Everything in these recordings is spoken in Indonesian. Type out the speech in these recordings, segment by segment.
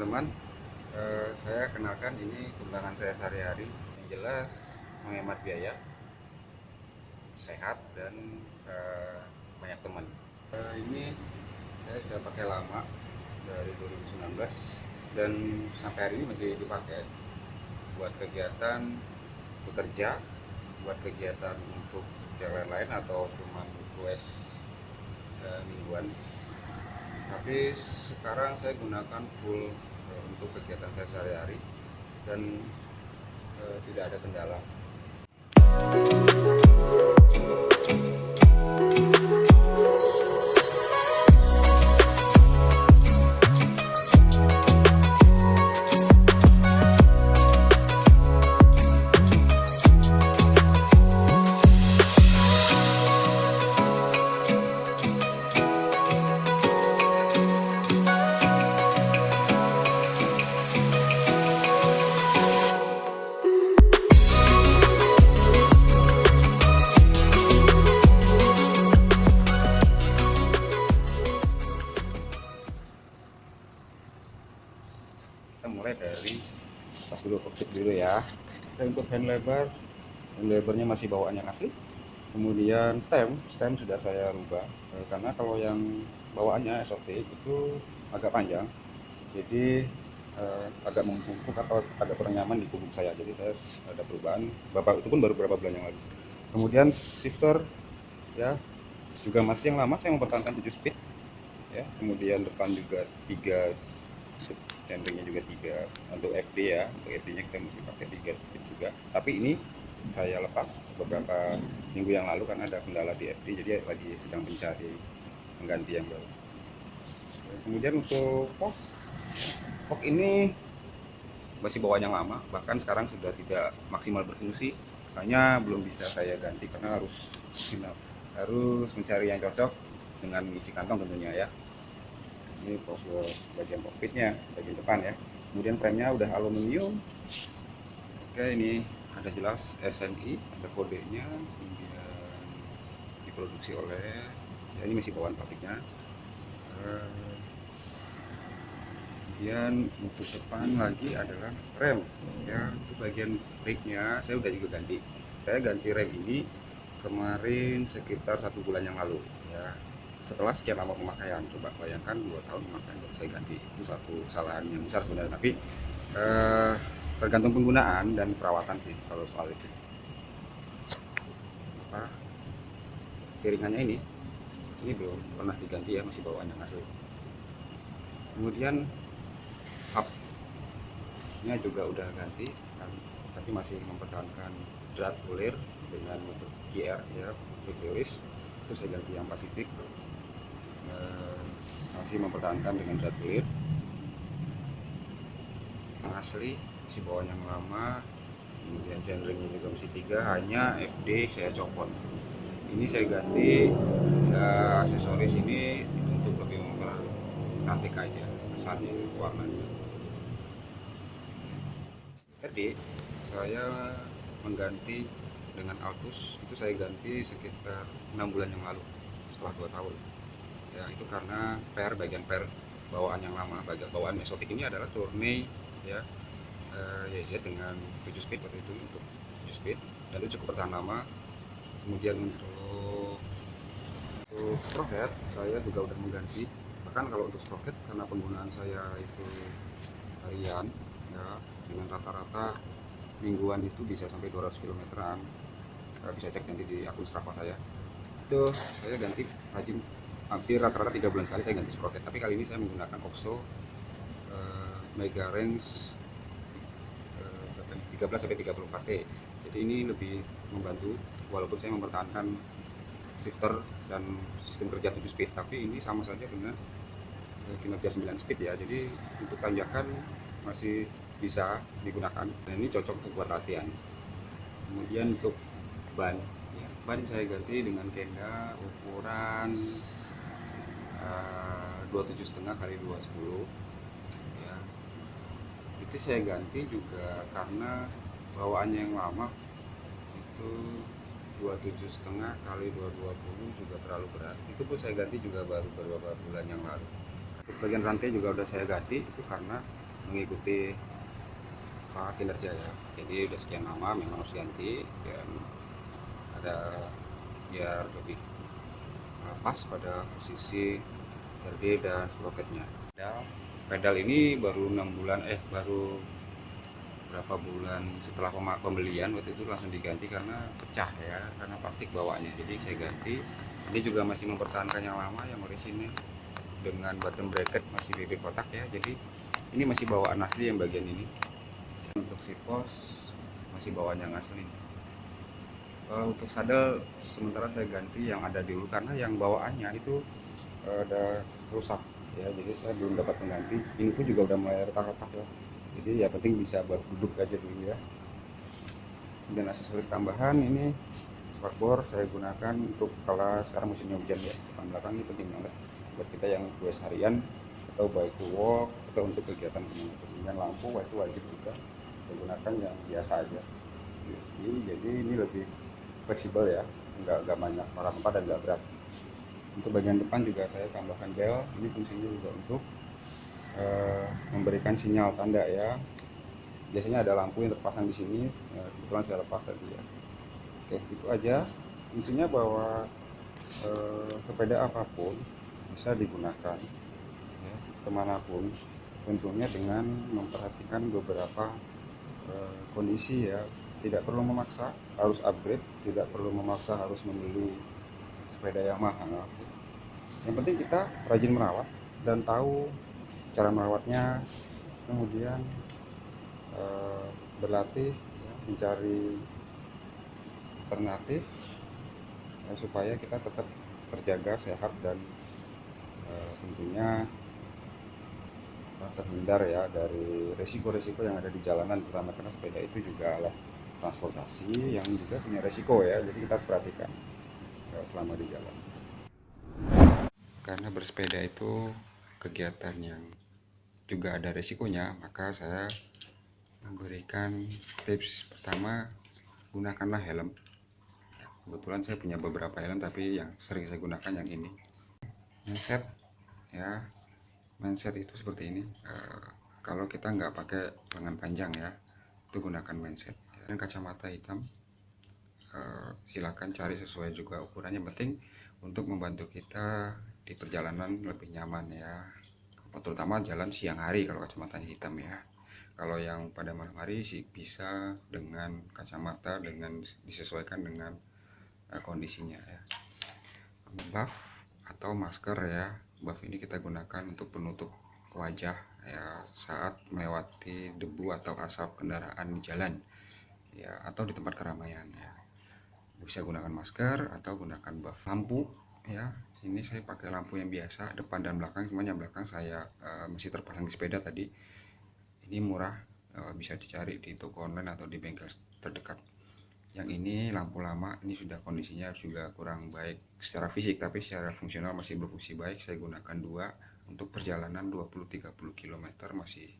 teman-teman, saya kenalkan ini gunakan saya sehari-hari. Yang jelas menghemat biaya, sehat, dan banyak teman. Ini saya sudah pakai lama dari 2019 dan sampai hari ini masih dipakai buat kegiatan bekerja, buat kegiatan untuk jalan lain atau cuma request mingguan. Tapi sekarang saya gunakan full untuk kegiatan saya sehari-hari dan tidak ada kendala. Kita mulai dari pas dulu, kokpit dulu ya. Untuk lebarnya masih bawaan yang asli. Kemudian stem sudah saya rubah karena kalau yang bawaannya SOT itu agak panjang, jadi agak membungkuk atau agak kurang nyaman di punggung saya. Jadi saya ada perubahan. Bapak itu pun baru beberapa bulan yang lalu. Kemudian shifter ya juga masih yang lama, saya mempertahankan 7 speed ya. Kemudian depan juga 3, centeringnya juga 3 untuk FD ya. Untuk FD nya kita mesti pakai 3 speed juga, tapi ini saya lepas beberapa minggu yang lalu karena ada kendala di FD, jadi lagi sedang mencari pengganti yang baru. Kemudian untuk fork ini masih bawaan yang lama, bahkan sekarang sudah tidak maksimal berfungsi, makanya belum bisa saya ganti karena harus mencari yang cocok dengan isi kantong tentunya ya. Ini bagian kokpitnya, bagian depan ya. Kemudian frame-nya udah aluminium. Oke, ini ada jelas SNI, ada kodenya, kemudian diproduksi oleh ya, ini masih bawaan pabriknya. Kemudian untuk depan lagi adalah rem ya. Untuk bagian brake-nya saya udah juga ganti. Saya ganti rem ini kemarin sekitar 1 bulan yang lalu ya. Setelah sekian lama pemakaian, coba bayangkan 2 tahun pemakaian baru saya ganti. Itu satu kesalahan yang besar sebenarnya, tapi tergantung penggunaan dan perawatan sih kalau soal itu. Piringannya ini belum pernah diganti ya, masih bawaan yang asli. Kemudian hubnya juga udah ganti, tapi masih mempertahankan drat bulir dengan bentuk GR ya, Victoris. Itu saya ganti yang Pacific, masih mempertahankan dengan drat bulir yang asli, masih bawaan yang lama. Kemudian centeringnya juga masih 3, hanya FD saya copot. Ini saya ganti ya, aksesoris ini untuk lebih mempercantik aja kesannya, warnanya. Tadi saya mengganti dengan Altus, itu saya ganti sekitar 6 bulan yang lalu setelah 2 tahun ya. Itu karena bagian bawaan yang lama, bawaan exotic ini adalah Tourney ya, YZ dengan 7 speed waktu itu, untuk 7 speed, dan itu cukup bertahan lama. Kemudian untuk sprocket saya juga udah mengganti. Bahkan kalau untuk sprocket, karena penggunaan saya itu harian ya, dengan rata-rata mingguan itu bisa sampai 200 km-an, bisa cek nanti di akun Strava saya. Itu saya ganti rajin, hampir rata-rata 3 bulan sekali saya ganti sprocket. Tapi kali ini saya menggunakan OXO Mega Range 13-34T. Jadi ini lebih membantu, walaupun saya mempertahankan shifter dan sistem kerja 7 speed, tapi ini sama saja dengan kinerja 9 speed ya. Jadi untuk tanjakan masih bisa digunakan, dan ini cocok untuk buat latihan. Kemudian untuk ban ya, ban saya ganti dengan Kenda ukuran 27,5 x 210 ya. Itu saya ganti juga karena bawaannya yang lama itu 27,5 x 220 juga terlalu berat. Itu pun saya ganti juga baru beberapa bulan yang lalu. Bagian rantai juga udah saya ganti, itu karena mengikuti kinerja ya. Jadi udah sekian lama memang harus ganti, dan ada biar lebih pas pada posisi RD dan sprocketnya. Pedal ini baru 6 bulan, baru berapa bulan setelah pembelian, waktu itu langsung diganti karena pecah ya, karena plastik bawaannya. Jadi saya ganti. Ini juga masih mempertahankan yang lama, yang orisinil, dengan bottom bracket masih BB kotak ya. Jadi ini masih bawaan asli yang bagian ini. Untuk si pos masih bawaan yang asli. Untuk sadel sementara saya ganti yang ada dulu karena yang bawaannya itu ada rusak ya, jadi saya belum dapat mengganti. Ini pun juga udah mulai retak-retak ya, jadi ya penting bisa buat duduk aja dulu ya. Dan aksesoris tambahan ini spakbor saya gunakan untuk kalau sekarang musimnya hujan ya. Depan belakang ini penting banget buat kita yang gue harian atau baik to walk atau untuk kegiatan dengan lampu, itu wajib juga saya gunakan yang biasa aja USB. Jadi ini lebih fleksibel ya, nggak banyak rempah dan nggak berat. Untuk bagian depan juga saya tambahkan bel. Ini fungsinya juga untuk memberikan sinyal tanda ya. Biasanya ada lampu yang terpasang di sini, kebetulan saya lepas tadi ya. Oke, itu aja. Intinya bahwa sepeda apapun bisa digunakan ya, kemanapun, tentunya dengan memperhatikan beberapa kondisi ya. Tidak perlu memaksa harus upgrade, tidak perlu memaksa harus membeli sepeda yang mahal. Yang penting kita rajin merawat dan tahu cara merawatnya, kemudian berlatih ya, mencari alternatif ya, supaya kita tetap terjaga sehat dan tentunya terhindar ya dari resiko-resiko yang ada di jalanan, terutama karena sepeda itu juga alat transportasi yang juga punya resiko ya, jadi kita harus perhatikan selama di jalan. Karena bersepeda itu kegiatan yang juga ada resikonya, maka saya memberikan tips pertama, gunakanlah helm. Kebetulan saya punya beberapa helm, tapi yang sering saya gunakan yang ini. Mindset ya, mindset itu seperti ini. Kalau kita nggak pakai lengan panjang ya, itu gunakan mindset. Dan kacamata hitam, silakan cari sesuai juga ukurannya. Penting untuk membantu kita di perjalanan lebih nyaman ya, terutama jalan siang hari kalau kacamatanya hitam ya. Kalau yang pada malam hari sih bisa dengan kacamata, dengan disesuaikan dengan kondisinya ya. Buff atau masker ya, buff ini kita gunakan untuk penutup wajah ya saat melewati debu atau asap kendaraan di jalan ya, atau di tempat keramaian ya. Bisa gunakan masker atau gunakan buff. Lampu ya, ini saya pakai lampu yang biasa depan dan belakang, cuman yang belakang saya masih terpasang di sepeda tadi. Ini murah, bisa dicari di toko online atau di bengkel terdekat. Yang ini lampu lama, ini sudah kondisinya juga kurang baik secara fisik, tapi secara fungsional masih berfungsi baik. Saya gunakan dua untuk perjalanan 20-30 km, masih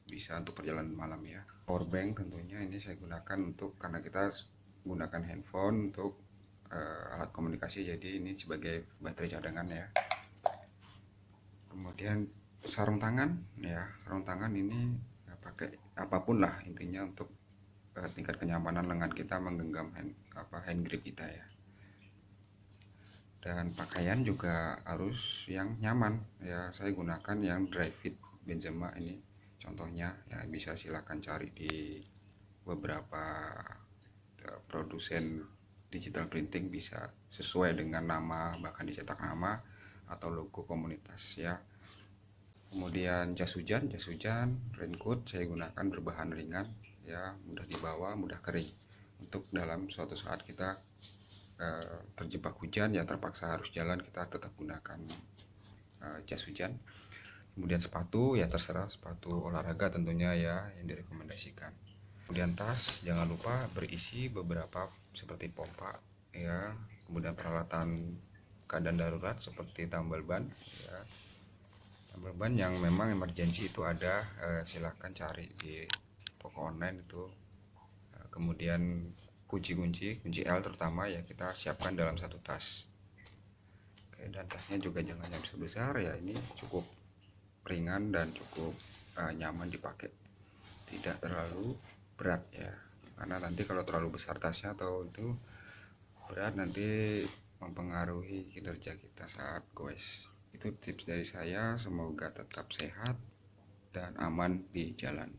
bisa untuk perjalanan malam ya. Power bank tentunya ini saya gunakan untuk, karena kita gunakan handphone untuk alat komunikasi, jadi ini sebagai baterai cadangan ya. Kemudian sarung tangan ya, sarung tangan ini pakai apapun lah intinya untuk tingkat kenyamanan lengan kita menggenggam hand grip kita ya. Dan pakaian juga harus yang nyaman ya, saya gunakan yang dry fit Benzema ini contohnya ya, bisa silakan cari di beberapa produsen digital printing, bisa sesuai dengan nama, bahkan dicetak nama atau logo komunitas ya. Kemudian jas hujan raincoat saya gunakan berbahan ringan ya, mudah dibawa, mudah kering, untuk dalam suatu saat kita terjebak hujan ya, terpaksa harus jalan, kita tetap gunakan jas hujan. Kemudian sepatu ya, terserah sepatu olahraga tentunya ya yang direkomendasikan. Kemudian tas jangan lupa berisi beberapa seperti pompa ya, kemudian peralatan keadaan darurat seperti tambal ban ya. Tambal ban yang memang emergency itu ada, silahkan cari di toko online itu. Kemudian kunci L terutama ya, kita siapkan dalam satu tas. Oke, dan tasnya juga jangan yang besar-besar ya, ini cukup ringan dan cukup nyaman dipakai, tidak terlalu berat ya, karena nanti kalau terlalu besar tasnya atau itu berat nanti mempengaruhi kinerja kita saat goes. Itu tips dari saya, semoga tetap sehat dan aman di jalan.